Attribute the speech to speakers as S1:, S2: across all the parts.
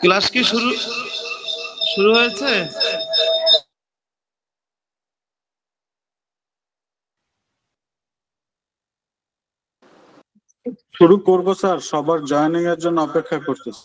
S1: Class কি শুরু শুরু হয়েছে?
S2: শুরু করবো স্যার, সবার জয়েনিং এর জন্য অপেক্ষা করতেছি।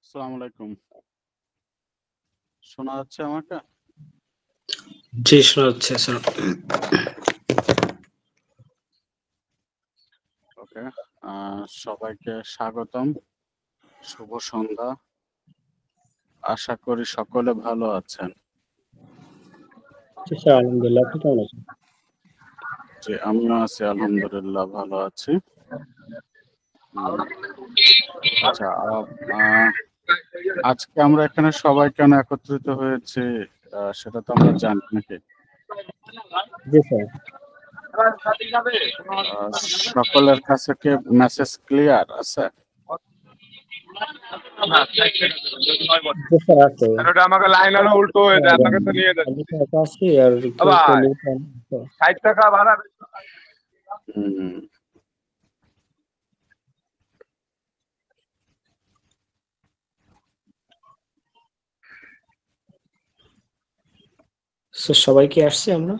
S2: আসসালামু আলাইকুম, শোনা যাচ্ছে আমাকে?
S1: জি, শোনা যাচ্ছে স্যার।
S2: ওকে, সবাইকে স্বাগতম। শুভ সন্ধ্যা। আশা করি সকলে ভালো আছেন।
S1: জি স্যার, আলহামদুলিল্লাহ। আপনি কেমন আছেন?
S2: জি, আমিও আছি, আলহামদুলিল্লাহ ভালো আছি। আচ্ছা, আজকে আমরা এখানে সবাই কেন একত্রিত হয়েছি সেটা তো আমরা জানি নাকি?
S1: জি স্যার।
S2: সকলের কাছে কি মেসেজ ক্লিয়ার আছে?
S1: জি স্যার, আছে।
S3: ওটা আমাকে লাইন হলো উল্টো হয়ে যায়, আমাকে তো নিয়ে যাচ্ছে।
S1: আমি তো একা আছি আর কেউ
S3: ভাই
S1: নেই তো।
S3: 60 টাকা ভাড়া।
S2: হুম,
S1: স্যার, সবাই কি আসছে আমরা?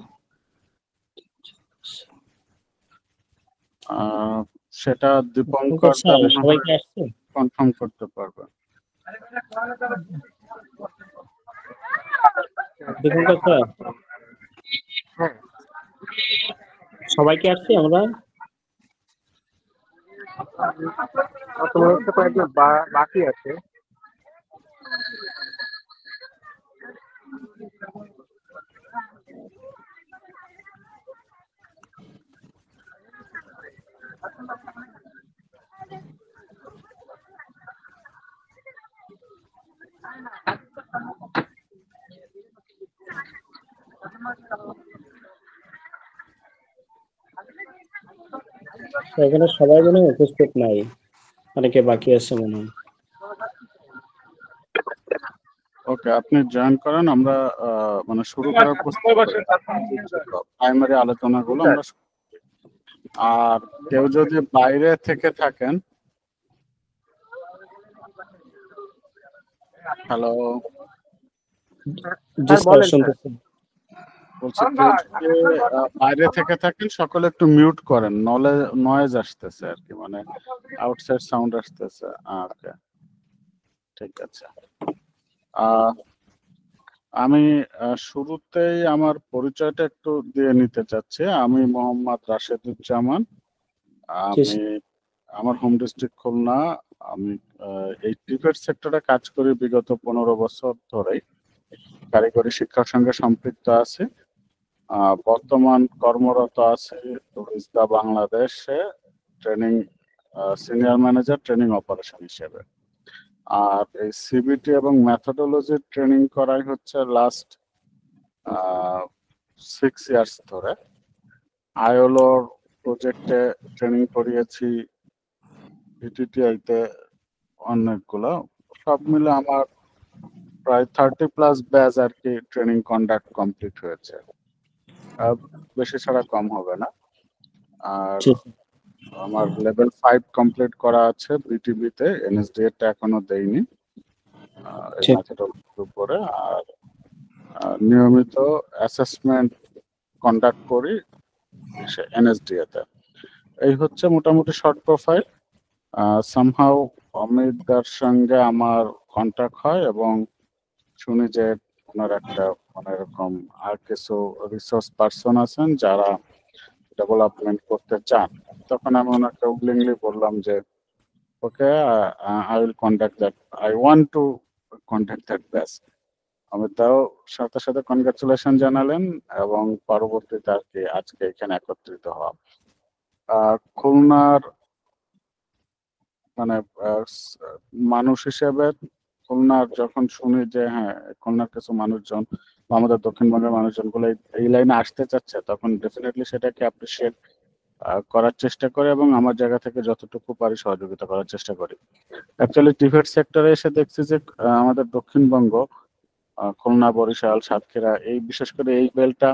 S2: সেটা দীপঙ্কর
S1: স্যার, সবাই কি আসছে?
S2: কনফার্ম করতে পারবে।
S1: দীপঙ্কর স্যার, সবাই কি আসছে আমরা?
S3: তোমার হচ্ছে কয়েকজন বাকি আছে।
S1: এখানে সবাই মনে হয় উপস্থিত নাই, অনেকে বাকি আছে মনে হয়।
S2: ওকে, আপনি জয়েন করেন। আমরা মানে শুরু করার প্রাইমারি আলোচনাগুলো আমরা আর কেউ যদি বাইরে থেকে থাকেন, হ্যালো
S1: জি স্যার, শুনতেছি।
S2: বলছি, কেউ যদি বাইরে থেকে থাকেন সকলে একটু মিউট করেন, নয়েজ আসতেছে আর কি, মানে আউটসাইড সাউন্ড আসতেছে। ওকে, ঠিক আছে। আমি শুরুতেই আমার পরিচয়টা একটু দিয়ে নিতে চাচ্ছি। আমি মোহাম্মদ রাশেদুজ্জামান। আমি আমার হোম ডিস্ট্রিক্ট খুলনা। আমি এই প্রিপেড সেক্টরে কাজ করি বিগত 15 বছর ধরেই। কারিগরি শিক্ষার সঙ্গে সম্পৃক্ত আছি। বর্তমান কর্মরত আছি টুরিস্টদা বাংলাদেশে training senior manager training operation হিসেবে। আর এই সিবিটি এবং মেথোডোলজি ট্রেনিং করাই হচ্ছে লাস্ট 6 ইয়ার্স ধরে। আইওলোর প্রজেক্টে ট্রেনিং করিয়েছি, পিটিটিআইতে অনেকগুলো। সব মিলে আমার প্রায় 30+ ব্যাচ আর কি ট্রেনিং কন্ডাক্ট কমপ্লিট হয়েছে। বেশি ছাড়া কম হবে না। আর আমার লেভেল 5 কমপ্লিট করা আছে বিটিবিতে, এনএসডিএ-টা এখনো দেইনি এই মেথডোলজির উপরে। আর নিয়মিত অ্যাসেসমেন্ট কন্ডাক্ট করি এনএসডিএ-তে। এই হচ্ছে মোটামুটি শর্ট প্রোফাইল। সামহাউ অমিতদার সঙ্গে আমার কন্ট্যাক্ট হয় এবং শুনি যে ওনার একটা মানে এরকম আর কিছু রিসোর্স পার্সন আছেন যারা ডেভেলপমেন্ট করতে চান। তখন আমি ওনাকে উইলিংলি বললাম যে okay, I will contact that, I want to contact that batch. অমিতাও সাথে সাথে কনগ্রাচুলেশন জানালেন এবং পরবর্তীতে আর কি আজকে এখানে একত্রিত হওয়া। খুলনার মানে মানুষ হিসেবে খুলনার যখন শুনি যে হ্যাঁ খুলনার কিছু মানুষজন বা আমাদের দক্ষিণবঙ্গের মানুষজনগুলো এই লাইনে আসতে চাচ্ছে, তখন ডেফিনেটলি সেটাকে অ্যাপ্রিসিয়েট করার চেষ্টা করে এবং আমার জায়গা থেকে যতটুকু পারি সহযোগিতা করার চেষ্টা করি। অ্যাকচুয়ালি টিভেট সেক্টরে এসে দেখছি যে আমাদের দক্ষিণবঙ্গ, খুলনা, বরিশাল, সাতক্ষীরা, এই বিশেষ করে এই বেলটা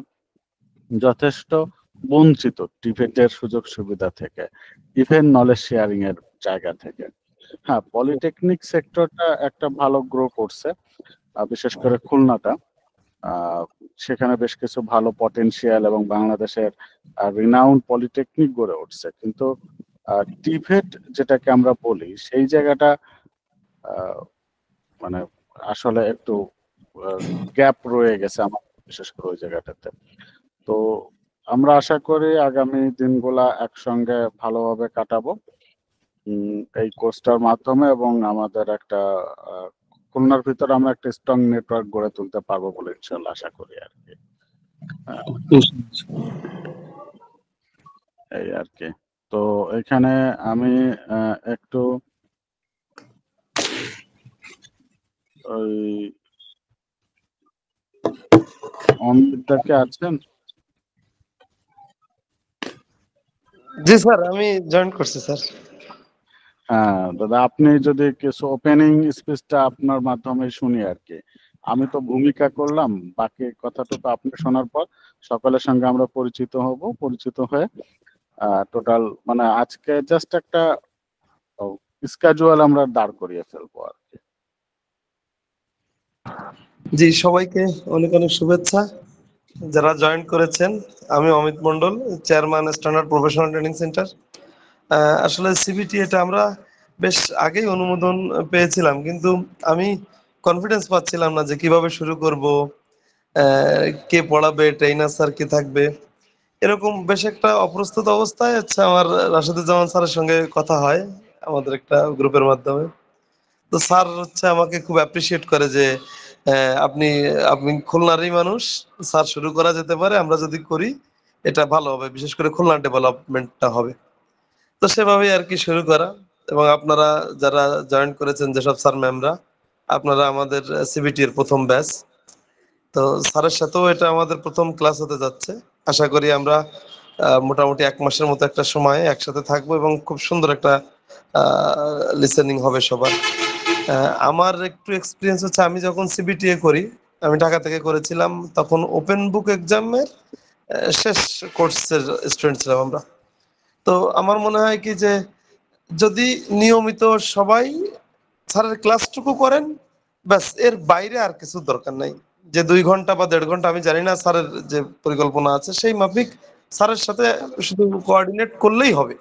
S2: যথেষ্ট বঞ্চিত টিভেটের সুযোগ সুবিধা থেকে, ইভেন নলেজ শেয়ারিং এর জায়গা থেকে। হ্যাঁ, পলিটেকনিক সেক্টরটা একটা ভালো গ্রো করছে, বিশেষ করে খুলনাটা। সেখানে বেশ কিছু ভালো পটেনশিয়াল এবং বাংলাদেশের রিনাউন্ড পলিটেকনিক গড়ে উঠছে, কিন্তু টিভেট যেটাকে আমরা বলি সেই জায়গাটা মানে আসলে একটু গ্যাপ রয়ে গেছে আমার, বিশেষ করে ওই জায়গাটাতে। তো আমরা আশা করি আগামী দিনগুলা একসঙ্গে ভালোভাবে কাটাবো। এই কোর্সটার মাধ্যমে এবং আমাদের একটা খুলনার ভিতরে আমরা একটা স্ট্রং নেটওয়ার্ক গড়ে তুলতে পারবো বলে ইনশাল্লাহ আশা করি আর কি। এই আর কি। তো এখানে আমি একটু ওই অমিতদাকে আছেন?
S4: জি স্যার, আমি জয়েন করছি স্যার।
S2: হ্যাঁ দাদা, আপনি যদি কিছু ওপেনিং স্পিচটা আপনার মাধ্যমে শুনি আর কি। আমি তো ভূমিকা করলাম, বাকি কথাটুকু আপনি শোনার পর সকলের সঙ্গে আমরা পরিচিত হব, পরিচিত হয়ে টোটাল মানে আজকে জাস্ট একটা স্কেজুয়াল আমরা দাঁড় করিয়ে ফেলবো আর কি।
S4: জি, সবাইকে অনেক অনেক শুভেচ্ছা যারা জয়েন করেছেন। আমি Amit Mondal, chairman standard professional training centre. আসলে সিবিটি এটা আমরা বেশ আগেই অনুমোদন পেয়েছিলাম, কিন্তু আমি কনফিডেন্স পাচ্ছিলাম না যে কিভাবে শুরু করব, কে পড়াবে, ট্রেনার স্যার কে থাকবে, এরকম বেশ একটা অপ্রস্তুত অবস্থায় আমার রাশেদুজ্জামান স্যারের সঙ্গে কথা হয় আমাদের একটা গ্রুপের মাধ্যমে। তো স্যার আমাকে খুব অ্যাপ্রিসিয়েট করে যে আপনি আপনি খুলনারই মানুষ, স্যার শুরু করা যেতে পারে, আমরা যদি করি এটা ভালো হবে, বিশেষ করে খুলনার ডেভেলপমেন্টটা হবে। তো সেভাবেই আর কি শুরু করা। এবং আপনারা যারা জয়েন করেছেন, যেসব স্যার ম্যামরা, আপনারা আমাদের সিবিটি এর প্রথম ব্যাচ। তো স্যারের সাথেও এটা আমাদের প্রথম ক্লাস হতে যাচ্ছে। আশা করি আমরা মোটামুটি 1 মাসের মতো একটা সময় একসাথে থাকবো এবং খুব সুন্দর একটা লিসেনিং হবে সবার। আমার একটু এক্সপিরিয়েন্স আমি যখন সিবিটিএ করি, আমি ঢাকা থেকে করেছিলাম, তখন ওপেন বুক এক্সামের শেষ কোর্সের স্টুডেন্ট ছিলাম আমরা। তো আমার মনে হয় কি যে যদি নিয়মিত সবাই স্যারের ক্লাসটুকু করেন, ব্যাস, এর বাইরে আর কিছু দরকার নাই। যে 2 ঘন্টা বা 1.5 ঘন্টা, আমি জানি না স্যারের যে পরিকল্পনা আছে, সেই মাফিক স্যারের সাথে শুধু কোঅর্ডিনেট করলেই হবে।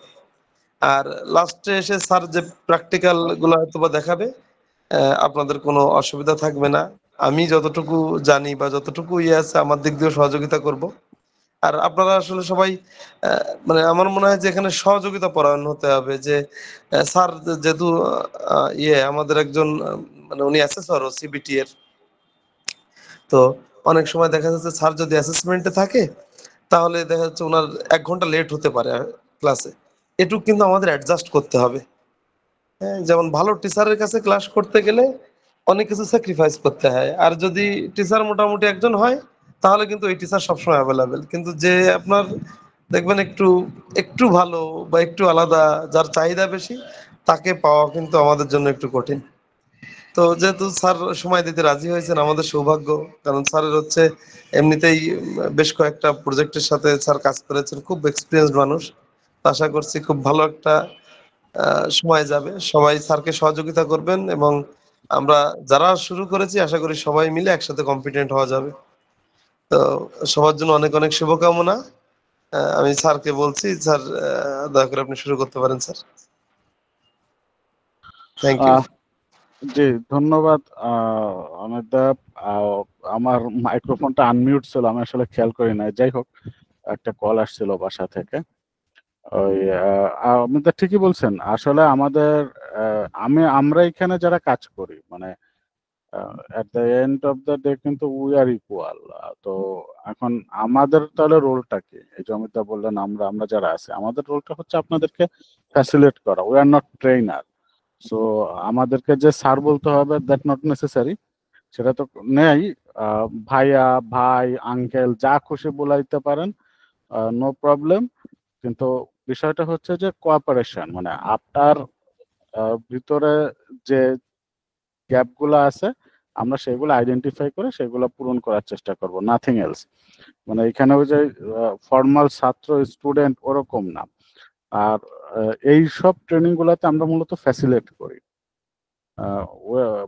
S4: আর লাস্টে এসে স্যার যে প্র্যাকটিক্যাল গুলো হয়তো বা দেখাবে, আপনাদের কোনো অসুবিধা থাকবে না। আমি যতটুকু জানি বা যতটুকু আছে আমার দিক দিয়ে সহযোগিতা করব। আর আপনারা আসলে সবাই মানে আমার মনে হয় যে এখানে সহযোগিতা পরায়ণ হতে হবে। যে স্যার যেহেতু আমাদের একজন মানে উনি অ্যাসেসর ও সিবিটি এর, তো অনেক সময় দেখা যাচ্ছে স্যার যদি অ্যাসেসমেন্টে থাকে, তাহলে দেখা যাচ্ছে ওনার 1 ঘন্টা লেট হতে পারে ক্লাসে। এটুকু কিন্তু আমাদের অ্যাডজাস্ট করতে হবে। হ্যাঁ, যেমন ভালো টিচারের কাছে ক্লাস করতে গেলে অনেক কিছু স্যাক্রিফাইস করতে হয়। আর যদি টিচার মোটামুটি একজন হয়, তাহলে কিন্তু ওই টিচার সবসময় অ্যাভেলেবেল। কিন্তু যে আপনার দেখবেন একটু একটু ভালো বা একটু আলাদা, যার চাহিদা বেশি, তাকে পাওয়া কিন্তু আমাদের জন্য একটু কঠিন। তো যেহেতু স্যার সময় দিতে রাজি হয়েছেন, আমাদের সৌভাগ্য। কারণ স্যারের এমনিতেই বেশ কয়েকটা প্রজেক্টের সাথে স্যার কাজ করেছেন, খুব এক্সপিরিয়েন্সড মানুষ। আশা করছি খুব ভালো একটা সময় যাবে। সবাই স্যারকে সহযোগিতা করবেন এবং আমরা যারা শুরু করেছি আশা করি সবাই মিলে একসাথে কম্পিটেন্ট হওয়া যাবে। তো সবার জন্য অনেক অনেক শুভকামনা। আমি স্যারকে বলছি, স্যার দয়া করে আপনি শুরু করতে পারেন স্যার। Thank you.
S2: জি ধন্যবাদ অমিত দা। আমার মাইক্রোফোনটা আনমিউট ছিল, আমি আসলে খেয়াল করি নাই। যাই হোক, একটা কল আসছিল বাসা থেকে। ওই অমিত দা ঠিকই বলছেন। আসলে আমাদের আমরা এখানে যারা কাজ করি, মানে at the end of the day কিন্তু উই আর ইকুয়াল। তো এখন আমাদের তাহলে রোলটা কি? এই যে অমিত দা বললেন আমরা আমরা যারা আছে, আমাদের রোলটা হচ্ছে আপনাদেরকে ফ্যাসিলিটেট করা। We are not trainer. So আমাদেরকে যে স্যার বলতে হবে দ্যাট নট নেসেসারি, সেটা তো নেই। ভাইয়া, ভাই, আঙ্কেল যা খুশি বলাইতে পারেন, নো প্রবলেম। কিন্তু বিষয়টা হচ্ছে যে কোঅপারেশন, মানে আপনার ভিতরে যে গ্যাপগুলো আছে আমরা সেগুলো আইডেন্টিফাই করে সেগুলো পূরণ করার চেষ্টা করব, নাথিং এলস। মানে এখানে ওই যে ফর্মাল ছাত্র স্টুডেন্ট ওরকম না। আর এই সব ট্রেনিং গুলাতে আমরা মূলত ফ্যাসিলিটেট করি,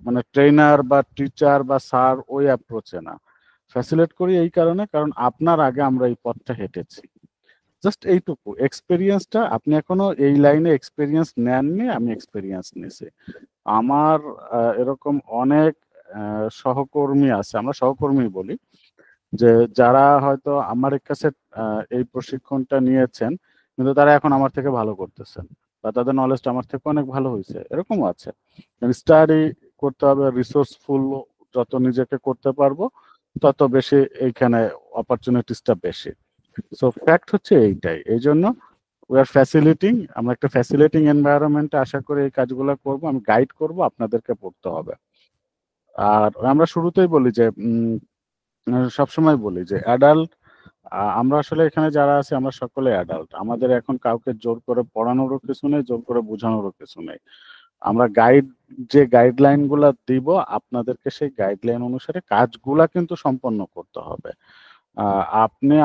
S2: মানে ট্রেনার বা টিচার বা স্যার ওই অ্যাপ্রোচে না। ফ্যাসিলিটেট করি এই কারণে, কারণ আপনার আগে আমরা এই পথটা হেঁটেছি। জাস্ট এইটুকু এক্সপিরিয়েন্সটা, আপনি এখনো এই লাইনে এক্সপিরিয়েন্স নেননি, আমি এক্সপিরিয়েন্স নিয়েছি। আমার এরকম অনেক সহকর্মী আছে, আমরা সহকর্মী বলি, যে যারা হয়তো আমার কাছে এই প্রশিক্ষণটা নিয়েছেন, কিন্তু তারা এখন আমার থেকে ভালো করতেছেন। বা তাদের নলেজটা আমার থেকে অনেক ভালো হয়েছে, এরকমও আছে। স্টাডি করতে হবে, রিসোর্সফুল যত নিজেকে করতে পারবো তত বেশি এইখানে অপরচুনিটিসটা বেশি। সো ফ্যাক্ট হচ্ছে এইটাই। এই জন্য উই আর ফ্যাসিলিটিং, আমরা একটা ফ্যাসিলিটিং এনভায়রনমেন্টে আশা করি এই কাজগুলো করব, আমি গাইড করব, আপনাদেরকে পড়তে হবে। আর আমরা শুরুতেই বলি যে সবসময় বলি যে অ্যাডাল্ট, আমরা আসলে এখানে যারা আছে আমরা সকলে অ্যাডাল্ট। আমাদের এখন কাউকে জোর করে পড়ানোরও কিছু নেই, জোর করে বোঝানোরও কিছু নেই। আমরা যে গাইডলাইন গুলা দিব আপনাদেরকে, সেই গাইডলাইন অনুসারে কাজগুলা কিন্তু সম্পন্ন করতে হবে।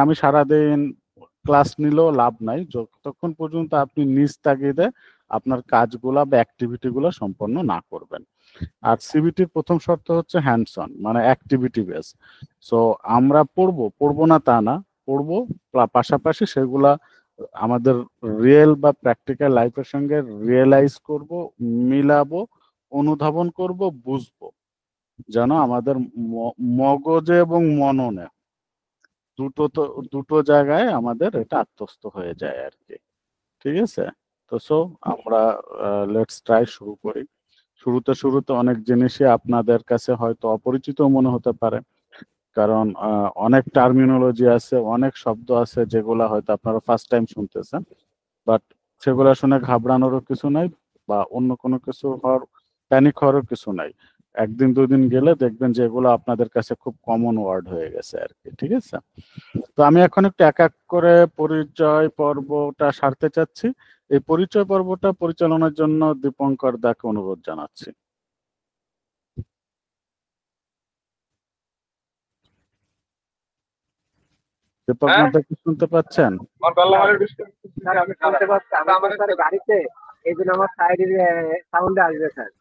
S2: আমি সারাদিন ক্লাস নিলেও লাভ নাই যতক্ষণ পর্যন্ত আপনি নিজ তাগিদে আপনার কাজগুলা বা অ্যাক্টিভিটি গুলো সম্পন্ন না করবেন। আর সিবিটির প্রথম শর্ত হচ্ছে হ্যান্ডস অন, মানে অ্যাক্টিভিটি বেস। সো আমরা পড়বো না তা না, পড়বো পাশাপাশি সেগুলা আমাদের রিয়েল বা প্র্যাকটিক্যাল লাইফের সঙ্গে রিয়েলাইজ করব, মিলাবো, অনুধাবন করব, বুঝবো, যেন আমাদের মগজে এবং মননে দুটো জায়গায় আমাদের এটা আত্মস্থ হয়ে যায় আর কি। ঠিক আছে? তো আমরা লেটস ট্রাই শুরু করি। শুরুতে অনেক জিনিসই আপনাদের কাছে হয়তো অপরিচিত মনে হতে পারে, কারণ অনেক টার্মিনোলজি আছে, অনেক শব্দ আছে যেগুলা হয়তো আপনারা ফার্স্ট টাইম শুনতেছেন। বাট সেগুলো শুনে ঘাবড়ানোরও কিছু নাই বা অন্য কোনো কিছু প্যানিক হওয়ারও কিছু নাই। একদিন দুদিন গেলে দেখবেন যে এগুলো আপনাদের কাছে খুব কমন ওয়ার্ড হয়ে গেছে আর কি। ঠিক আছে? তো আমি এখন একটু এক এক করে পরিচয় পর্বটা সারতে চাচ্ছি। এই পরিচয় পর্বটা পরিচালনার জন্য দীপঙ্কর দাকে অনুরোধ জানাচ্ছি। দীপঙ্কর দা কি শুনতে পাচ্ছেন?
S3: আমি শুনতে পাচ্ছি, আমি স্যার গাড়িতে, এই জন্য আমার সাইডে সাউন্ডে আসবে স্যার।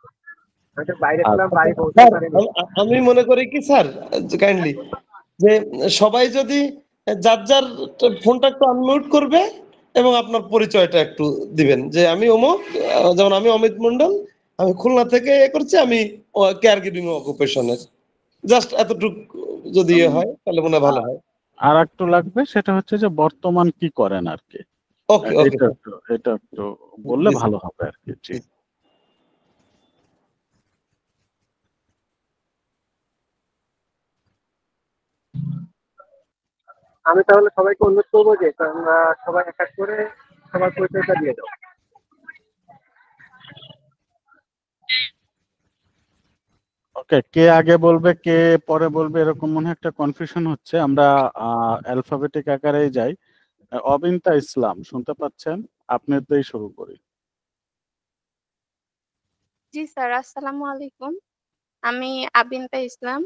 S3: আমি তো বাইরে ছিলাম, বাড়ি পৌঁছতে
S4: স্যার
S3: পারিনি।
S4: আমি মনে করি কি স্যার, কাইন্ডলি যে সবাই যদি যার যার ফোনটা একটু আনমিউট করবে এবং আপনার পরিচয়টা একটু দিবেন, যে আমি অমুক, যেমন আমি অমিত মন্ডল, আমি খুলনা থেকে করছি, আমি কেয়ার গিভিং অকুপেশনের, জাস্ট এতটুকু যদি হয় তাহলে মনে হয় ভালো হয়।
S2: আর একটু লাগবে, সেটা হচ্ছে যে বর্তমান কি করেন আর কি।
S4: ওকে ওকে
S2: এটা একটু বললে ভালো হবে আর কি। জি।
S3: আমি তাহলে সবাইকে অনুরোধ করবো যে তোমরা সবাই এক এক করে সবার পরিচয়টা দিয়ে দাও।
S2: ওকে, কে আগে বলবে কে পরে বলবে এরকম মনে হয় একটা কনফিউশন হচ্ছে। আমরা অ্যালফাবেটিক আকারেই যাই। অবিন্তা ইসলাম শুনতে পাচ্ছেন? আপনি দিয়েই শুরু করি।
S5: জি স্যার, আসসালামু আলাইকুম। আমি আবিন্তা ইসলাম,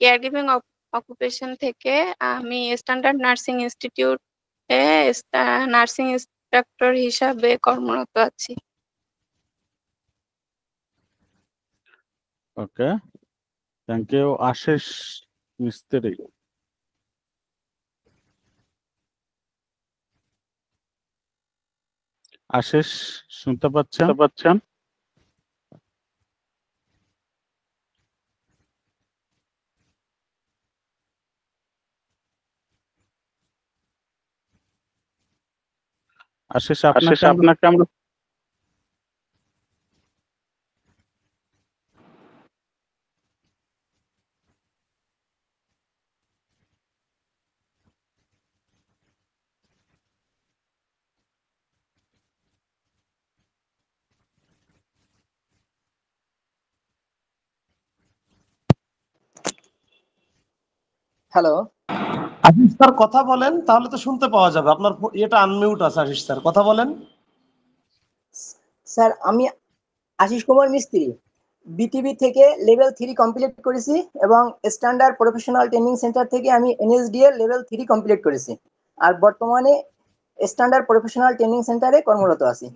S5: কেয়ার গিভিং অকুপেশন থেকে। আমি স্ট্যান্ডার্ড নার্সিং ইনস্টিটিউটে নার্সিং ইনস্ট্রাক্টর হিসাবে কর্মরত আছি।
S2: ওকে, থ্যাংক ইউ। আশিস মিস্ত্রি। আশিস শুনতে পাচ্ছেন? আশিস আপনাকে আমরা
S6: হ্যালো,
S4: আশিস স্যার কথা বলেন, তাহলে তো শুনতে পাওয়া যাবে। আপনার এটা আনমিউট আছে। আশিস স্যার কথা বলেন।
S6: স্যার আমি আশিস কুমার মিস্ত্রি, বিটিবি থেকে লেভেল 3 কমপ্লিট করেছি এবং স্ট্যান্ডার্ড প্রফেশনাল ট্রেনিং সেন্টার থেকে আমি এনএসডিএল লেভেল 3 কমপ্লিট করেছি। আর বর্তমানে স্ট্যান্ডার্ড প্রফেশনাল ট্রেনিং সেন্টারে কর্মরত আছি।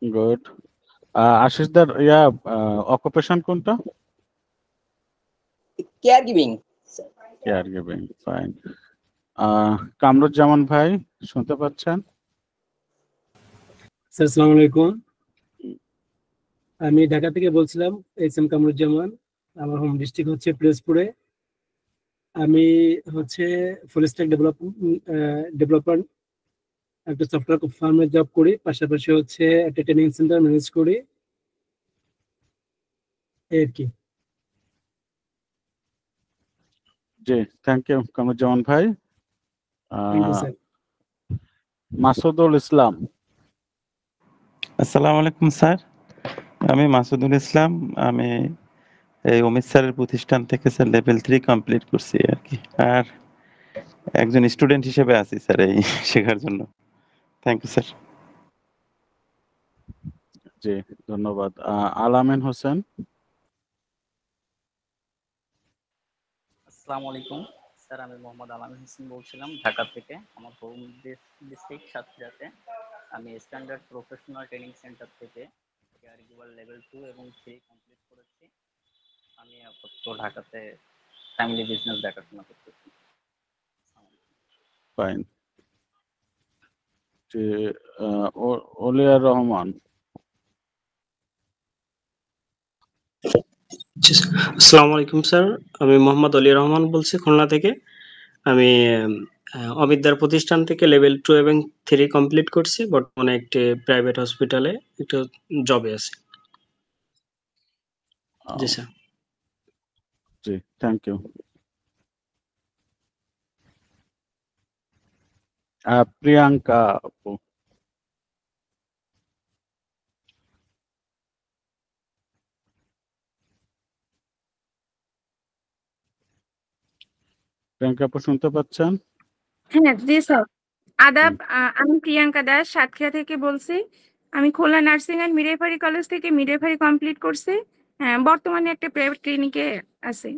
S2: গুড। আশিস দার অকুপেশন কোনটা?
S6: Care giving.
S2: Care giving, fine. Kamruzzaman ভাই শুনতে পাচ্ছেন?
S7: স্যার আসসালামু আলাইকুম। আমি ঢাকা থেকে বলছিলাম, এস.এম. কামরুজ্জামান। আমার হোম ডিস্ট্রিক্ট হচ্ছে পিরোজপুরে। আমি হচ্ছে ফুল স্ট্যাক ডেভেলপার একটা সফটওয়্যার ফার্মে জব করি, পাশাপাশি হচ্ছে একটা ট্রেনিং সেন্টার ম্যানেজ করি, এই আর কি।
S2: জি, থ্যাংক ইউ কামরুজ্জামান ভাই।
S7: Thank you sir.
S2: Masudul Islam.
S8: আসসালামু আলাইকুম স্যার, আমি মাসুদুল ইসলাম। আমি এই অমিত স্যারের প্রতিষ্ঠান থেকে স্যার লেভেল 3 কমপ্লিট করছি আর কি, আর একজন স্টুডেন্ট হিসেবে আছি স্যার এই শেখার জন্য। Thank you sir.
S2: জি, ধন্যবাদ। আলামিন হোসেন।
S9: আসসালামু আলাইকুম স্যার, আমি মোহাম্মদ আলামিন হোসেন বলছিলাম ঢাকা থেকে। আমার হোম ডিস্ট্রিক্ট সাতক্ষীরাতে। আমি স্ট্যান্ডার্ড প্রফেশনাল ট্রেনিং সেন্টার থেকে কেয়ার গিভার লেভেল 2 এবং 3 কমপ্লিট করেছি। আমি আপাতত ঢাকাতে ফ্যামিলি বিজনেস দেখাশোনা করতেছি।
S2: ফাইন। জি, ওলিয়ার রহমান।
S10: আসসালামু আলাইকুম স্যার, আমি মোহাম্মদ অলি রহমান বলছি খুলনা থেকে। আমি অমিতদার প্রতিষ্ঠান থেকে লেভেল 2 এবং 3 কমপ্লিট করছি। বর্তমানে একটি প্রাইভেট হসপিটালে একটু জবে আছি। জি স্যার।
S2: জি, থ্যাংক ইউ। প্রিয়াঙ্কা আপু। প্রিয়াঙ্কা আপু শুনতে পাচ্ছেন?
S11: হ্যাঁ জি স্যার। আদাব, আমি প্রিয়াঙ্কা দাস সাতক্ষীরা থেকে বলছি। আমি Khulna nursing and midwifery college থেকে মিডওয়াইফারি কমপ্লিট করছি। বর্তমানে একটা প্রাইভেট ক্লিনিকে আছি।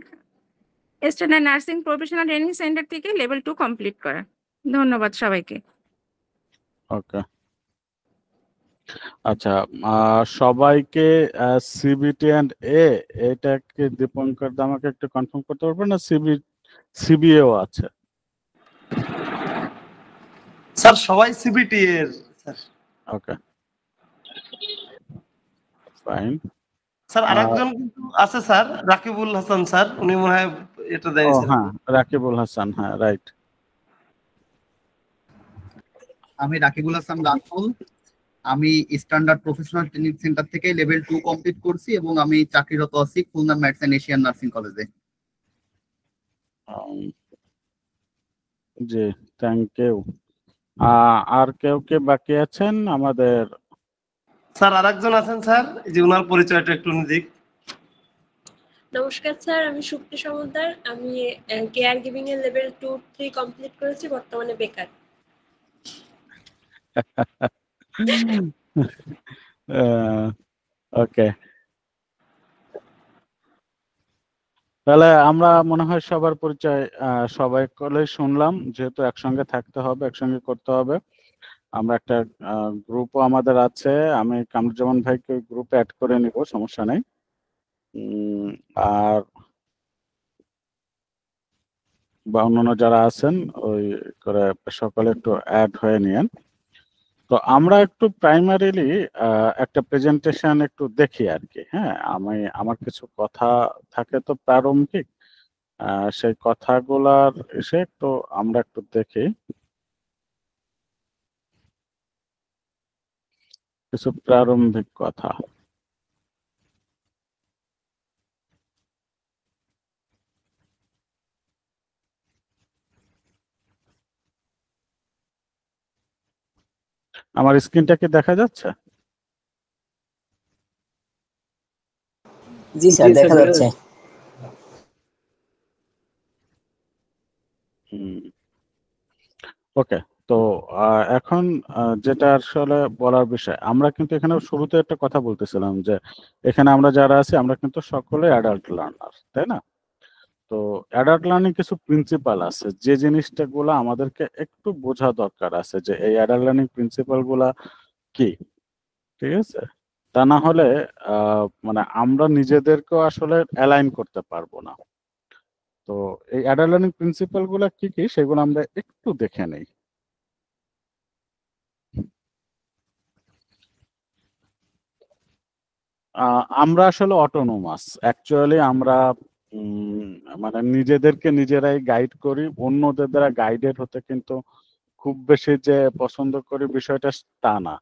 S11: Standard nursing professional training centre থেকে লেভেল 2 কমপ্লিট করা। ধন্যবাদ সবাইকে।
S2: ওকে, আচ্ছা, সবাইকে সিবিটি এন্ড এটাকে দীপঙ্কর দা আমাকে একটু কনফার্ম করতে পারবেন না? সিবিএও আছে
S4: স্যার, সবাই সিবিটি এর স্যার।
S2: ওকে, ফাইন।
S4: স্যার আরেকজন কিন্তু আছে স্যার, রাকিবুল হাসান স্যার, উনি মনে হয় এটা জানিয়েছেন।
S2: হ্যাঁ, রাকিবুল হাসান, হ্যাঁ রাইট।
S12: আমি রাকিবুল হাসান রাতুল। আমি স্ট্যান্ডার্ড প্রফেশনাল ট্রেনিং সেন্টার থেকে লেভেল 2 কমপ্লিট করছি এবং আমি চাকরিরত আছি Khulna MATS and Asian nursing কলেজে।
S2: জি, থ্যাংক ইউ। আর কেউ কে বাকি আছেন আমাদের?
S4: স্যার আরেকজন আছেন স্যার, এই যে ওনার পরিচয়টা একটু দিক।
S13: নমস্কার স্যার, আমি সুপ্তি সমদ্দার। আমি কেয়ার গিভিং এর লেভেল 2-3 কমপ্লিট করেছি, বর্তমানে বেকার।
S2: ওকে, তাহলে আমরা মনে হয় সবার পরিচয় সবাই কলেই শুনলাম। যেহেতু একসঙ্গে থাকতে হবে, একসঙ্গে করতে হবে, আমরা একটা গ্রুপও আমাদের আছে। আমি কামরুজ্জামান ভাইকে গ্রুপে অ্যাড করে নিব, সমস্যা নেই। আর বা অন্যান্য যারা আছেন ওই করে সকলে একটু অ্যাড হয়ে নিয়েন। তো আমরা একটু প্রাইমারিলি একটা প্রেজেন্টেশন একটু দেখি আর কি। হ্যাঁ, আমার কিছু কথা থাকে তো প্রারম্ভিক, সেই কথাগুলার এসে একটু আমরা একটু দেখি কিছু প্রারম্ভিক কথা। আমার স্ক্রিনটা কি দেখা যাচ্ছে?
S6: জি স্যার, দেখা যাচ্ছে।
S2: ওকে, তো এখন যেটা আসলে বলার বিষয়, আমরা কিন্তু এখানে শুরুতে একটা কথা বলতেছিলাম যে এখানে আমরা যারা আছি আমরা কিন্তু সকলে অ্যাডাল্ট লার্নার, তাই না? তো অ্যাডাল্ট লার্নিং কিছু প্রিন্সিপাল আছে যে জিনিসটা গুলা আমাদেরকে একটু বোঝা দরকার আছে যে এই অ্যাডাল্ট লার্নিং প্রিন্সিপাল গুলা কি, ঠিক আছে? তা না হলে মানে আমরা নিজেদেরকেও আসলে অ্যালাইন করতে পারবো না। তো এই অ্যাডাল্ট লার্নিং প্রিন্সিপাল গুলা কি কি সেগুলো আমরা একটু দেখে নেই। আমরা আসলে অটোনোমাস, অ্যাকচুয়ালি আমরা মানে নিজেদেরকে নিজেরাই গাইড করি, অন্যদের দ্বারা গাইডেড হতে কিন্তু খুব বেশি যে পছন্দ করি বিষয়টা তা না,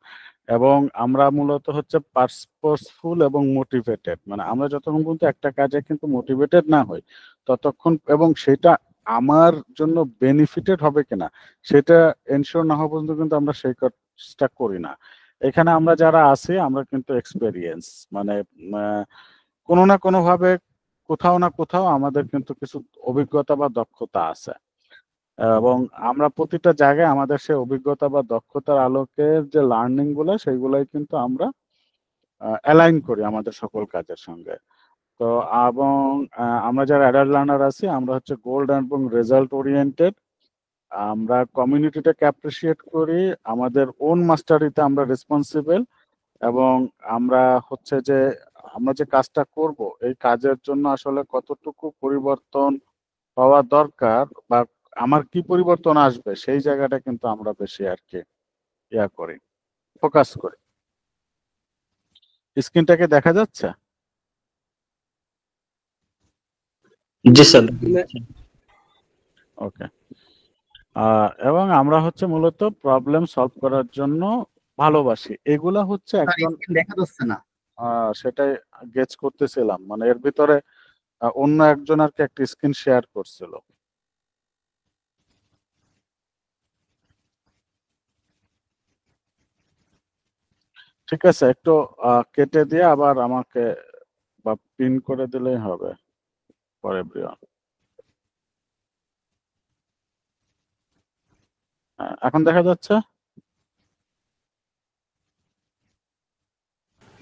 S2: এবং আমরা মূলত হচ্ছে পারপোজফুল এবং মোটিভেটেড। মানে আমরা যতক্ষণ পর্যন্ত একটা কাজে কিন্তু মোটিভেটেড না হই ততক্ষণ, এবং সেটা আমার জন্য বেনিফিটেড হবে কিনা সেটা এনশিওর না হওয়া পর্যন্ত কিন্তু আমরা সেই কাজটা করি না। এখানে আমরা যারা আছি আমরা কিন্তু এক্সপেরিয়েন্স, মানে কোনো না কোনো ভাবে কোথাও না কোথাও আমাদের কিন্তু কিছু অভিজ্ঞতা বা দক্ষতা আছে, এবং আমরা প্রতিটা জায়গায় আমাদের সেই অভিজ্ঞতা বা দক্ষতার আলোকে যে লার্নিং গুলো সেইগুলাই কিন্তু আমরা অ্যালাইন করি আমাদের সকল কাজের সঙ্গে। তো এবং আমরা যারা অ্যাডাল্ট লার্নার আছি আমরা হচ্ছে গোল্ড এবং রেজাল্ট ওরিয়েন্টেড। আমরা কমিউনিটিটাকে অ্যাপ্রিসিয়েট করি, আমাদের ওন মাস্টারিতে আমরা রেসপন্সিবল, এবং আমরা হচ্ছে যে আমরা যে কাজটা করব এই কাজের জন্য আসলে কতটুকু পরিবর্তন হওয়া দরকার বা আমার কি পরিবর্তন আসবে সেই জায়গাটা কিন্তু আমরা বেশি আর কি ইয়া করি, ফোকাস করি। স্ক্রিনটাকে দেখা যাচ্ছে?
S10: জি স্যার।
S2: ওকে। এবং আমরা হচ্ছে মূলত প্রবলেম সলভ করার জন্য ভালোবাসি। এগুলা হচ্ছে একজন
S12: দেখা যাচ্ছে না,
S2: সেটাই গেজ করতেছিলাম, মানে এর ভিতরে অন্য একজন আর কি একটা স্ক্রিন শেয়ার করছিল। ঠিক আছে, একটু কেটে দিয়ে আবার আমাকে বা পিন করে দিলেই হবে ফর এভরিওয়ান। এখন দেখা যাচ্ছে?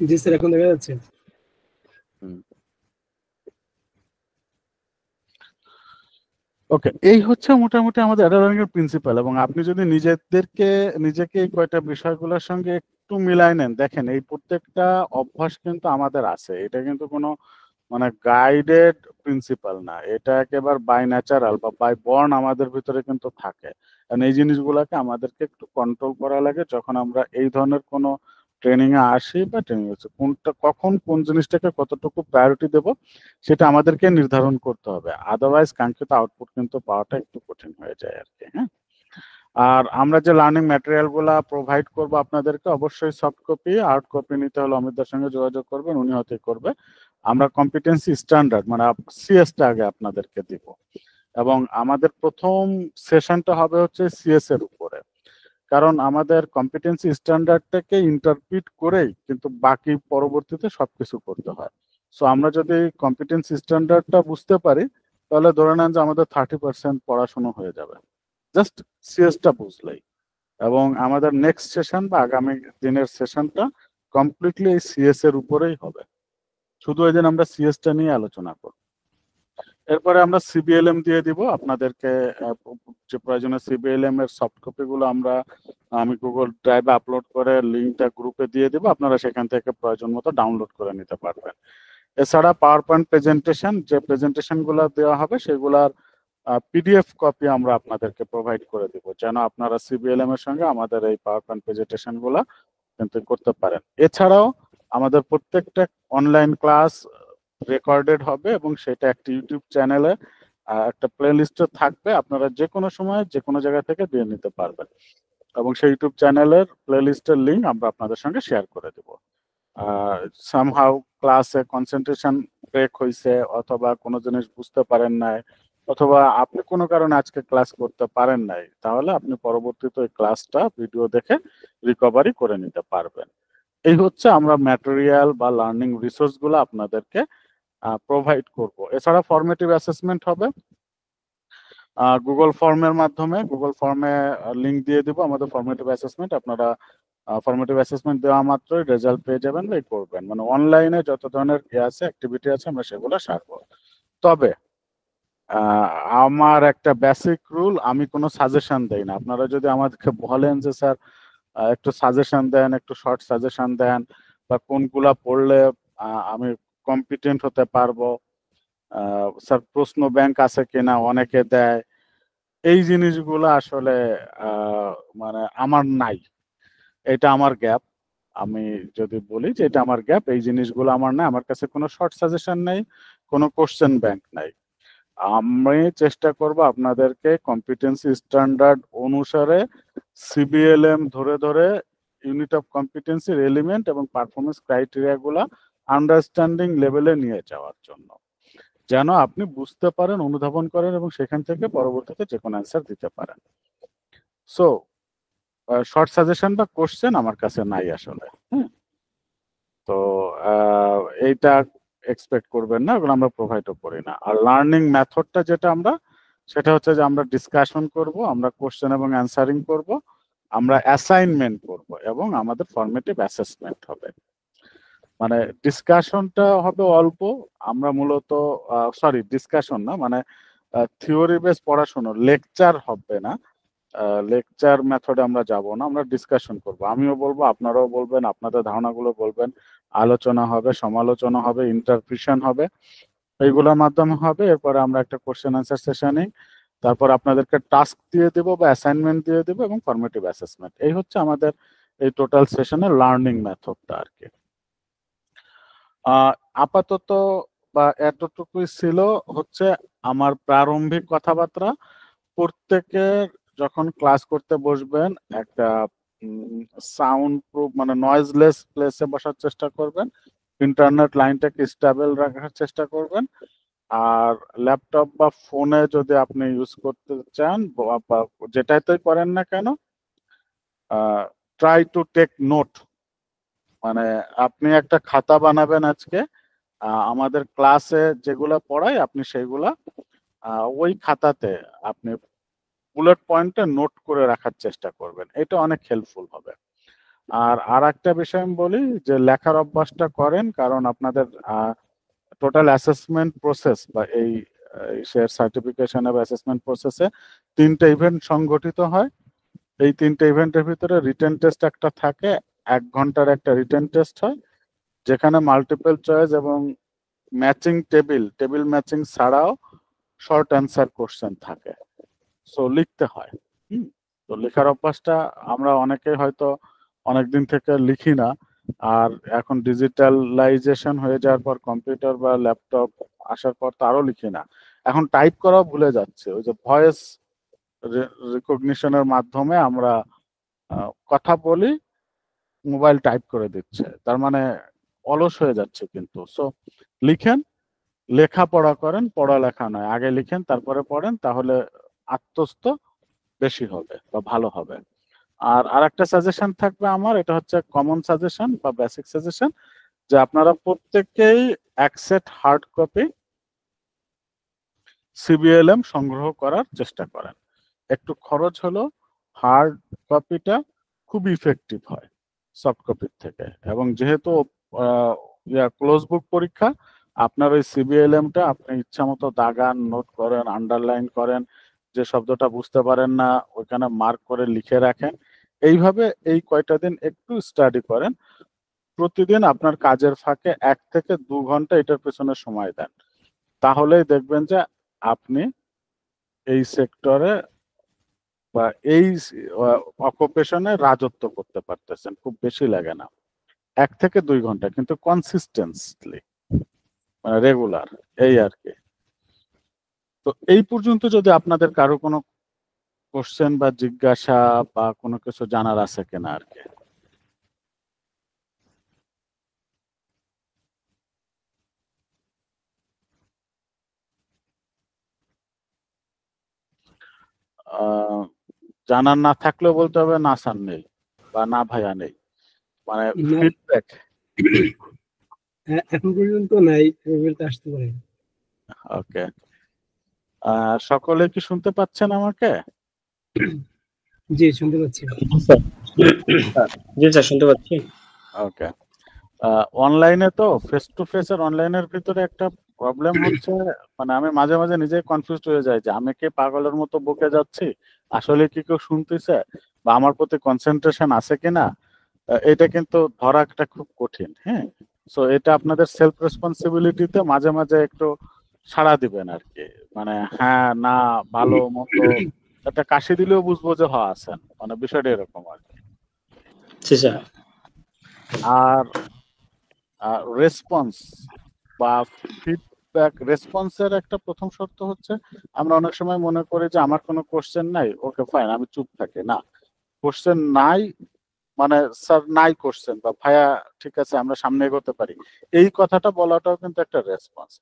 S7: জি স্যার, এখন দেখা যাচ্ছে।
S2: ওকে, এই হচ্ছে মোটামুটি আমাদের অ্যাডাল্ট লার্নিং এর প্রিন্সিপাল। এবং আপনি যদি নিজেকে এই কয়টা বিষয়গুলোর সঙ্গে একটু মিলাই নেন, দেখেন এই প্রত্যেকটা অভ্যাস কিন্তু আমাদের আছে। এটা কিন্তু কোনো মানে গাইডেড প্রিন্সিপাল না, এটা একেবারে বাই ন্যাচারাল বা বাই বর্ন আমাদের ভিতরে কিন্তু থাকে। কারণ এই জিনিসগুলোকে আমাদেরকে একটু কন্ট্রোল করা লাগে যখন আমরা এই ধরনের কোনো ট্রেনিং এ আসি বা ট্রেনিং হচ্ছে কোনটা কখন কোন জিনিসটাকে কতটুকু প্রায়োরিটি দেব সেটা আমাদেরকে নির্ধারণ করতে হবে, আদারওয়াইজ কাঙ্ক্ষিত আউটপুট কিন্তু পাওয়াটা একটু কঠিন হয়ে যায় আর কি। হ্যাঁ, আর আমরা যে লার্নিং ম্যাটেরিয়াল গুলা প্রোভাইড করবো আপনাদেরকে অবশ্যই সফট কপি, হার্ড কপি নিতে হলে অমিতদার সঙ্গে যোগাযোগ করবেন, উনি হয়তো করবে। আমরা কম্পিটেন্সি স্ট্যান্ডার্ড মানে সিএসটা আগে আপনাদেরকে দিব, এবং আমাদের প্রথম সেশনটা হবে হচ্ছে সিএস এর উপরে, কারণ আমাদের কম্পিটেন্সি স্ট্যান্ডার্ডটাকে ইন্টারপ্রিট করেই কিন্তু বাকি পরবর্তীতে সবকিছু করতে হয়। সো আমরা যদি কম্পিটেন্সি স্ট্যান্ডার্ডটা বুঝতে পারি তাহলে ধরে নেন যে আমাদের 30% পড়াশোনা হয়ে যাবে জাস্ট সিএসটা বুঝলেই। এবং আমাদের নেক্সট সেশন বা আগামী দিনের সেশনটা কমপ্লিটলি এই সিএস এর উপরেই হবে, শুধু ওই দিন আমরা সিএসটা নিয়ে আলোচনা করব। এরপরে আমরা সিবিএলএম দিয়ে দিব আপনাদেরকে, যে প্রয়োজনে সিবিএলএম এর সফট কপি গুলো আমি গুগল ড্রাইভে আপলোড করে লিঙ্কটা গ্রুপে দিয়ে দিব, আপনারা সেখান থেকে প্রয়োজন মতো ডাউনলোড করে নিতে পারবেন। এছাড়া পাওয়ার পয়েন্ট প্রেজেন্টেশন, যে প্রেজেন্টেশন গুলো দেওয়া হবে সেগুলার পিডিএফ কপি আমরা আপনাদেরকে প্রোভাইড করে দিব, যেন আপনারা সিবিএলএম এর সঙ্গে আমাদের এই পাওয়ার পয়েন্ট প্রেজেন্টেশন গুলা কিন্তু করতে পারেন। এছাড়াও আমাদের প্রত্যেকটা অনলাইন ক্লাস রেকর্ডেড হবে এবং সেটা একটা ইউটিউব চ্যানেলে একটা প্লে লিস্টে থাকবে, আপনারা যে কোনো সময় যে কোনো জায়গা থেকে দিয়ে নিতে পারবেন, এবং সেই ইউটিউব চ্যানেলের প্লে লিস্টের লিঙ্ক আমরা আপনাদের সঙ্গে শেয়ার করে দেব। সামহাউ ক্লাসে কনসেন্ট্রেশন ব্রেক হয়েছে অথবা কোনো জিনিস বুঝতে পারেন নাই অথবা আপনি কোনো কারণে আজকে ক্লাস করতে পারেন নাই, তাহলে আপনি পরবর্তীতে ওই ক্লাসটা ভিডিও দেখে রিকভারি করে নিতে পারবেন। এই হচ্ছে আমরা ম্যাটেরিয়াল বা লার্নিং রিসোর্স গুলো আপনাদেরকে প্রোভাইড করব। এছাড়া ফরমেটিভ অ্যাসেসমেন্ট হবে গুগল ফর্মের মাধ্যমে, গুগল ফর্মে লিঙ্ক দিয়ে দিব আমাদের ফরমেটিভ অ্যাসেসমেন্ট, আপনারা ফরমেটিভ অ্যাসেসমেন্ট দেওয়া মাত্রই রেজাল্ট পেয়ে যাবেন বা করবেন, মানে অনলাইনে যত ধরনের আছে অ্যাক্টিভিটি আছে আমরা সেগুলো সারবো। তবে আমার একটা বেসিক রুল, আমি কোনো সাজেশন দেই না। আপনারা যদি আমাদেরকে বলেন যে স্যার একটু সাজেশন দেন, একটু শর্ট সাজেশন দেন, বা কোনগুলা পড়লে আমি কম্পিটেন্ট হতে পারবো, স্যার প্রশ্ন ব্যাংক আছে কিনা অনেকে দেয়, এই জিনিসগুলো আসলে মানে আমার নাই, এটা আমার গ্যাপ। আমি যদি বলি যে এটা আমার গ্যাপ, এই জিনিসগুলো আমার নাই, আমার কাছে কোনো শর্ট সাজেশন নেই, কোনো কোশ্চেন ব্যাংক নাই। আমি চেষ্টা করব আপনাদেরকে কম্পিটেন্সি স্ট্যান্ডার্ড অনুসারে সিবিএলএম ধরে ধরে ইউনিট অফ কম্পিটেন্সির এলিমেন্ট এবং পারফরমেন্স ক্রাইটেরিয়া গুলা আন্ডারস্ট্যান্ডিং লেভেলে নিয়ে যাওয়ার জন্য, যেন আপনি বুঝতে পারেন, অনুধাবন করেন এবং সেখান থেকে পরবর্তীতে যে কোনো অ্যান্সার দিতে পারেন। সো শর্ট সাজেশন বা কোশ্চেন আমার কাছে নাই আসলে। হ্যাঁ, তো এইটা এক্সপেক্ট করবেন না, এগুলো আমরা প্রোভাইডও করি না। আর লার্নিং মেথডটা যেটা আমরা, সেটা হচ্ছে যে আমরা ডিসকাশন করব, আমরা কোশ্চেন এবং অ্যান্সারিং করব, আমরা অ্যাসাইনমেন্ট করব এবং আমাদের ফরমেটিভ অ্যাসেসমেন্ট হবে। মানে ডিসকাশনটা হবে অল্প, আমরা মূলত ডিসকাশন না, মানে থিওরি বেস পড়াশোনা, লেকচার হবে না, লেকচার মেথডে আমরা যাব না, আমরা ডিসকাশন করব। আমিও বলবো, আপনারাও বলবেন, আপনাদের ধারণাগুলো বলবেন, আলোচনা হবে, সমালোচনা হবে, ইন্টারপ্রিশন হবে, এইগুলোর মাধ্যমে হবে। এরপরে আমরা একটা কোশ্চেন অ্যান্সার সেশনে, তারপর আপনাদেরকে টাস্ক দিয়ে দেবো বা অ্যাসাইনমেন্ট দিয়ে দেবো এবং ফরমেটিভ অ্যাসেসমেন্ট। এই হচ্ছে আমাদের এই টোটাল সেশনের লার্নিং মেথডটা আর কি। আপাতত বা এতটুকুই ছিল হচ্ছে আমার প্রারম্ভিক কথাবার্তা। প্রত্যেকের যখন ক্লাস করতে বসবেন একটা সাউন্ড প্রুফ মানে নয়েজলেস প্লেসে বসার চেষ্টা করবেন, ইন্টারনেট লাইনটাকে স্টেবল রাখার চেষ্টা করবেন। আর ল্যাপটপ বা ফোনে যদি আপনি ইউজ করতে চান বা যেটাতেই করেন না কেন, ট্রাই টু টেক নোট। মানে আপনি একটা খাতা বানাবেন আজকে, আমাদের ক্লাসে যেগুলা পড়াই আপনি সেইগুলা ওই খাতাতে আপনি বুলেট পয়েন্টে নোট করে রাখার চেষ্টা করবেন, এটা অনেক হেল্পফুল হবে। আর একটা বিষয় আমি বলি যে লেখার অভ্যাসটা করেন, কারণ আপনাদের টোটাল অ্যাসেসমেন্ট প্রসেস বা এই শেয়ার সার্টিফিকেশন বা অ্যাসেসমেন্ট প্রসেসে 3টে ইভেন্ট সংগঠিত হয়। এই 3টে ইভেন্টের ভিতরে রিটেন টেস্ট একটা থাকে, 1 ঘন্টার একটা রিটেন টেস্ট হয়, যেখানে মাল্টিপল চয়েস এবং ম্যাচিং টেবিল ম্যাচিং ছাড়াও শর্ট অ্যান্সার কোশ্চেন থাকে। সো লিখতে হয়। তো লেখার অভ্যাসটা আমরা অনেকেই হয়তো অনেকদিন থেকে লিখি না, আর এখন ডিজিটালাইজেশন হয়ে যাওয়ার পর কম্পিউটার বা ল্যাপটপ আসার পর তো আরো লিখি না, এখন টাইপ করাও ভুলে যাচ্ছে। ওই যে ভয়েস রিকগনিশনের মাধ্যমে আমরা কথা বলি, মোবাইল টাইপ করে দিচ্ছে, তার মানে অলস হয়ে যাচ্ছে কিন্তু। সো লিখেন, লেখাপড়া করেন, পড়ালেখা নয়, আগে লিখেন তারপরে পড়েন, তাহলে আত্মস্থ বেশি হবে বা ভালো হবে। আর আরেকটা সাজেশন থাকবে আমার, এটা হচ্ছে কমন সাজেশন বা বেসিক সাজেশন, যে আপনারা প্রত্যেককেই এক সেট হার্ড কপি সিবিএলএম সংগ্রহ করার চেষ্টা করেন। একটু খরচ হলো, হার্ড কপিটা খুব ইফেক্টিভ হয় সফট কপির থেকে। এবং যেহেতু ক্লোজ বুক পরীক্ষা, আপনার ওই সিবিএলএমটা আপনি ইচ্ছা মতো দাগান, নোট করেন, আন্ডারলাইন করেন, যে শব্দটা বুঝতে পারেন না ওইখানে মার্ক করে লিখে রাখেন। এইভাবে এই কয়টা দিন একটু স্টাডি করেন, প্রতিদিন আপনার কাজের ফাঁকে 1 থেকে 2 ঘন্টা এটার পেছনে সময় দেন, তাহলেই দেখবেন যে আপনি এই সেক্টরে বা এই অকুপেশনে রাজত্ব করতে পারতেছেন। খুব বেশি লাগে না, 1 থেকে 2 ঘন্টা, কিন্তু কনসিস্টেন্টলি মানে রেগুলার, এই আর কি। তো এই পর্যন্ত যদি আপনাদের কারো কোনো কোশ্চেন বা জিজ্ঞাসা বা কোনো কিছু জানার আছে কিনা আর কি। জানার না থাকলেও বলতে হবে না স্যার নেই বা না ভাইয়া নেই, মানে ফিডব্যাক
S7: এখন পর্যন্ত নাই, বলতে আসতে পারে।
S2: ওকে, সকলে কি শুনতে পাচ্ছেন আমাকে?
S7: জি শুনতে পাচ্ছি।
S10: জি স্যার শুনতে পাচ্ছি।
S2: ওকে, অনলাইনে তো ফেস টু ফেস আর অনলাইনের ভিতরে একটা প্রবলেম হচ্ছে, মানে আমি মাঝে মাঝে নিজে কনফিউজড হয়ে যাই যে আমি কি পাগলের মতো বকে যাচ্ছি, আসলে কি কেউ শুনতেছে বা আমার প্রতি কনসেন্ট্রেশন আছে কিনা, এটা কিন্তু ধরাটা খুব কঠিন। হ্যাঁ, সো এটা আপনাদের সেলফ রেসপন্সিবিলিটিতে মাঝে মাঝে একটু সাড়া দিবেন আর কি, মানে হ্যাঁ না ভালো মতো একটা কাশি দিলেও বুঝবো যে আছেন, মানে বিষয়টা এরকম আর কি। আর রেসপন্স বা ফিডব্যাক রেসপন্সের একটা প্রথম শর্ত হচ্ছে আমরা অনেক সময় মনে করি যে আমার কোনো কোশ্চেন নাই, ওকে ফাইন আমি চুপ থাকি। না, কোশ্চেন নাই মানে স্যার নাই কোশ্চেন বা ভাইয়া ঠিক আছে আমরা সামনে এগোতে পারি, এই কথাটা বলাটাও কিন্তু একটা রেসপন্স।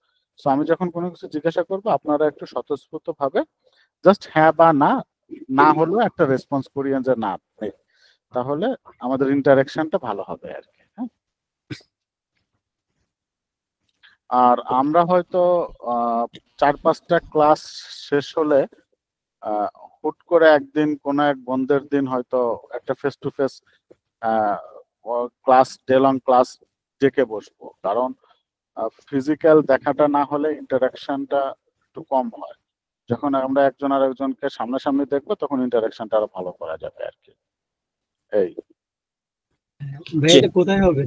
S2: সো আমি যখন কোনো কিছু জিজ্ঞাসা করবো আপনারা একটু স্বতঃস্ফূর্ত ভাবে জাস্ট হ্যাঁ বা না, না হলেও একটা রেসপন্স করিয়েন যে না, তাহলে আমাদের ইন্টারাকশনটা ভালো হবে আর কি। হ্যাঁ, আর আমরা হয়তো 4-5টা ক্লাস শেষ হলে হুট করে একদিন কোনো এক বন্ধের দিন হয়তো একটা face to face class day long class ডেকে বসবো, কারণ ফিজিক্যাল দেখাটা না হলে ইন্টারাকশনটা একটু কম হয়। যখন আমরা একজন আর একজনকে সামনাসামনি দেখবো তখন ইন্টারাকশনটা আরো ভালো করা যাবে আর কি। এই
S7: ভাই এটা কোথায় হবে?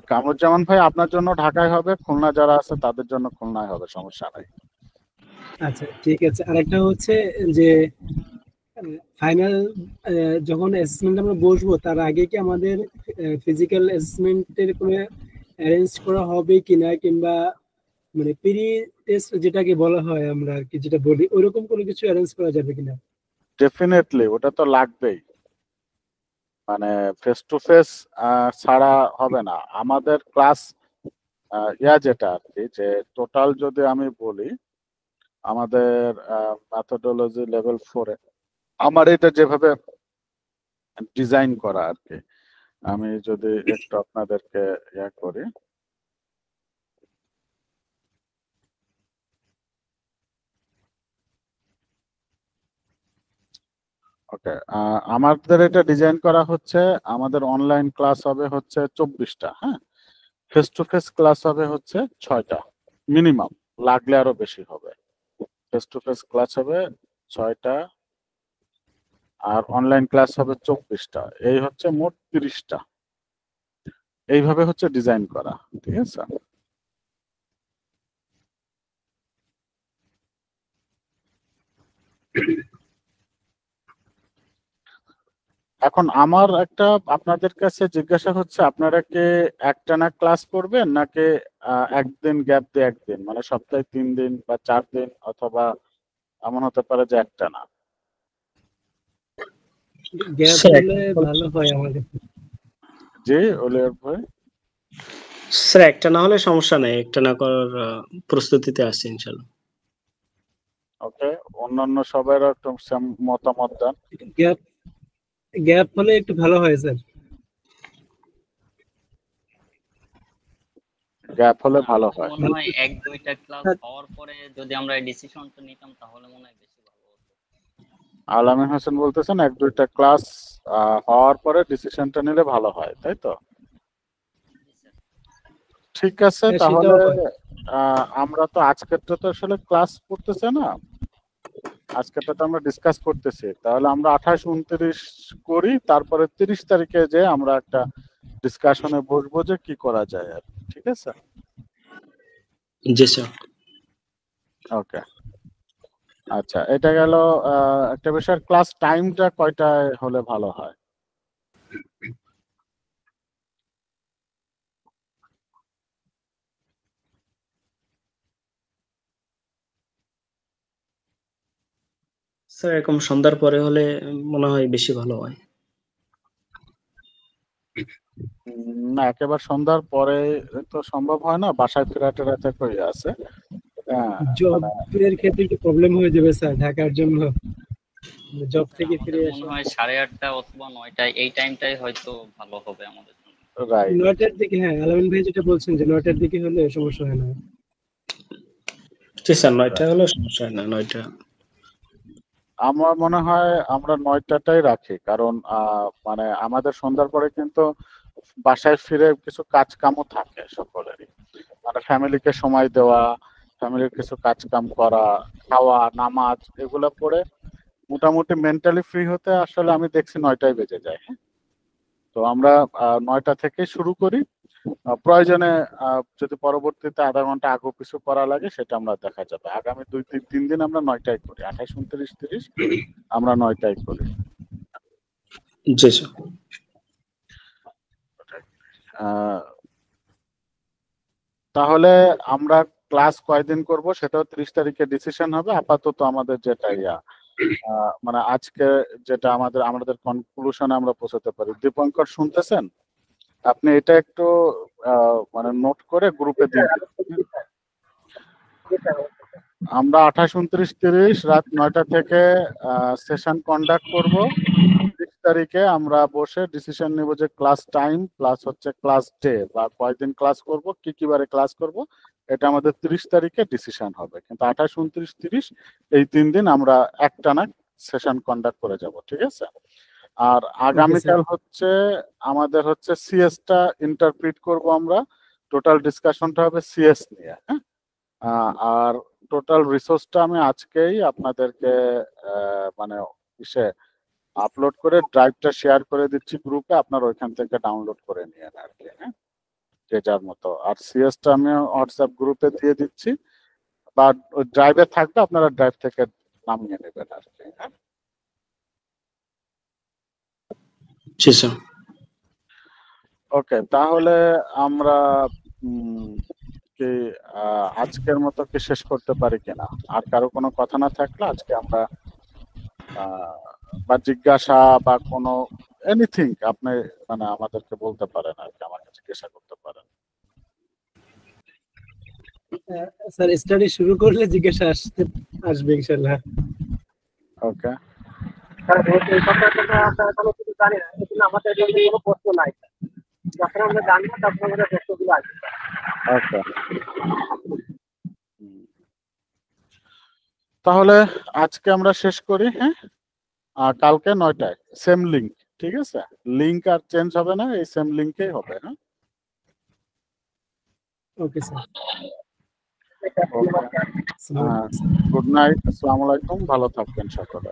S2: কামরুজ্জামান ভাই আপনার জন্য ঢাকায় হবে, খুলনা যারা আছে তাদের জন্য খুলনায় হবে, সমস্যা নাই।
S7: আচ্ছা ঠিক আছে। আরেকটা হচ্ছে যে ফাইনাল যখন অ্যাসেসমেন্ট আমরা বসবো তার আগে কি আমাদের ফিজিক্যাল অ্যাসেসমেন্টের কোনো অ্যারেঞ্জ করা হবে কিনা, কিংবা মানে প্রি টেস্ট যেটাকে বলা হয় আমরা আর কি যেটা বলি ওইরকম কোনো কিছু অ্যারেঞ্জ করা যাবে কিনা?
S2: ডেফিনেটলি ওটা তো লাগবেই, মানে ফেস টু ফেস ছাড়া হবে না। আমাদের ক্লাস যেটা আর কি, যে টোটাল যদি আমি বলি আমাদের মেথোডোলজি লেভেল 4-এ আমার এটা যেভাবে ডিজাইন করা আর কি, আমি যদি একটু আপনাদেরকে করি, ওকে, আমাদের এটা ডিজাইন করা হচ্ছে, আমাদের অনলাইন ক্লাস হবে হচ্ছে 24টা, হ্যাঁ, ফেস টু ফেস ক্লাস হবে হচ্ছে 6টা মিনিমাম, লাগলে আরো বেশি হবে। ফেস টু ফেস ক্লাস হবে 6টা আর অনলাইন ক্লাস হবে 24টা, এই হচ্ছে মোট 30টা। এইভাবে হচ্ছে ডিজাইন করা, ঠিক আছে। এখন আমার একটা আপনাদের কাছে জিজ্ঞাসা হচ্ছে, আপনারা কি একটানা ক্লাস করবেন নাকি একদিন গ্যাপ দিয়ে একদিন, মানে সপ্তাহে 3 দিন বা 4 দিন, অথবা এমন হতে পারে যে একটানা?
S7: গ্যাপ হলে ভালো হয় আমাদের।
S2: জি ওলিয়ার ভাই।
S10: স্যার একটা না হলে সমস্যা নাই, একটা না করার প্রস্তুতিতে আছে ইনশাআল্লাহ।
S2: ওকে, অন্যান্য সবাইরও একটু মতামত দেন।
S7: গ্যাপ হলে একটু ভালো হয় স্যার।
S2: গ্যাপ হলে ভালো হয়।
S9: মনে হয় 1-2টা ক্লাস হওয়ার পরে যদি আমরা ডিসিশনটা নিতাম তাহলে মনে হয় বেশি ভালো হতো।
S2: আলামিন হোসেন বলতেছেন 1-2টা ক্লাস হওয়ার পরে ডিসিশনটা নিলে ভালো হয়, তাই তো? ঠিক আছে, তাহলে আমরা তো আজকেরটা তো আসলে ক্লাস করতেছে না, আজকেরটা তো আমরা ডিসকাস করতেছি, তাহলে আমরা 28-29 করি, তারপরে 30 তারিখে যে আমরা একটা ডিসকাশনে বসবো যে কি করা যায় আর, ঠিক আছে?
S10: জি স্যার।
S2: ওকে, আচ্ছা, এটা গেল একটা বিষয়। ক্লাস টাইমটা কয়টায় হলে ভালো হয়?
S10: স্যার এরকম সন্ধ্যার পরে হলে মনে হয় বেশি ভালো হয়।
S2: না, একেবারে সন্ধ্যার পরে তো সম্ভব হয় না, বাসায় ফেরাতে রাতে হয়ে আছে।
S7: জবের ক্ষেত্রে একটু প্রবলেম হয়ে যাবে স্যার ঢাকার জন্য, জব থেকে ফিরে
S9: মনে হয় 8:30 অথবা 9টা এই টাইমটাই হয়তো ভালো হবে আমাদের জন্য।
S2: রাইট,
S7: 9টার দিকে। হ্যাঁ আলামিন ভাই যেটা বলছেন যে 9টার দিকে হলে সমস্যা হয় না।
S10: জি স্যার 9টা হলে সমস্যা হয় না। 9টা
S2: আমার মনে হয় আমরা 9টাটাই রাখি, কারণ মানে আমাদের সন্ধ্যার পরে কিন্তু বাসায় ফিরে কিছু কাজ কামও থাকে সকলেরই, মানে ফ্যামিলিকে সময় দেওয়া, ফ্যামিলির কিছু কাজ কাম করা, খাওয়া, নামাজ, এগুলো পরে মোটামুটি মেন্টালি ফ্রি হতে আসলে আমি দেখছি 9টাই বেজে যায়। হ্যাঁ, তো আমরা 9টা থেকে শুরু করি, প্রয়োজনে যদি পরবর্তীতে আধা ঘন্টা আগু কিছু করা লাগে সেটা আমরা দেখা যাবে। আগামী 2-3 দিন আমরা 9টাই করি, 28, 29, 30 আমরা 9টাই করি।
S10: জি স্যার।
S2: তাহলে আমরা ক্লাস কয়দিন করব সেটাও 30 তারিখে ডিসিশন হবে। আপাতত আমাদের যেটা মানে আজকে যেটা আমাদের কনক্লুশনে আমরা পৌঁছাতে পারি। দীপঙ্কর শুনতেছেন? আপনি এটা একটু মানে নোট করে গ্রুপে দিয়ে দিন। আমরা 28, 29, 30 রাত 9টা থেকে সেশন কন্ডাক্ট করব। 30 তারিখে আমরা বসে ডিসিশন নিব যে ক্লাস টাইম প্লাস হচ্ছে ক্লাস ডে বা কয়দিন ক্লাস করব, কি কি বারে ক্লাস করব, এটা আমাদের 30 তারিখে ডিসিশন হবে। কিন্তু 28, 29, 30 এই 3 দিন আমরা একটানা সেশন কন্ডাক্ট করে যাব, ঠিক আছে? আর আগামীকাল হচ্ছে আমাদের হচ্ছে সিএসটা ইন্টারপ্রিট করব আমরা। টোটাল ডিসকাশনটা হবে সিএস নিয়ে, হ্যাঁ। আর টোটাল রিসোর্সটা আমি আজকেই আপনাদেরকে মানে আপলোড করে ড্রাইভটা শেয়ার করে দিচ্ছি গ্রুপে, আপনারা ওইখান থেকে ডাউনলোড করে নিয়েন আর কি, হ্যাঁ, যে যার মতো। আর সিএসটা আমি হোয়াটসঅ্যাপ গ্রুপে দিয়ে দিচ্ছি, বা ওই ড্রাইভে থাকবে, আপনারা ড্রাইভ থেকে নামিয়ে নেবেন আর কি, হ্যাঁ।
S10: জি স্যার।
S2: ওকে, তাহলে আমরা কি আজকের মতো কি শেষ করতে পারি কিনা? আর কারো কোনো কথা না থাকলে আজকে আমরা বা জিজ্ঞাসা বা কোনো এনিথিং আপনি মানে আমাদেরকে বলতে পারেন আর কি, আমাকে জিজ্ঞাসা করতে পারেন।
S7: স্যার স্টাডি শুরু করলে জিজ্ঞাসা আসবে ইনশাআল্লাহ।
S2: ওকে
S3: স্যার, এই কথাটা আপনারা কোনো কিছু জানি না, এজন্য আমাদের জন্য কোনো প্রশ্ন নাই। যখন আমরা জানবো তখন আমাদের প্রশ্নগুলো আসবে।
S2: ওকে, তাহলে আজকে আমরা শেষ করি, হ্যাঁ। আর কালকে 9টায় সেম লিংক, ঠিক আছে? লিংক আর চেঞ্জ হবে না, এই সেম লিংকেই হবে, হ্যাঁ।
S7: Okay sir.
S2: গুড নাইট, আসসালামু আলাইকুম, ভালো থাকবেন সকলে।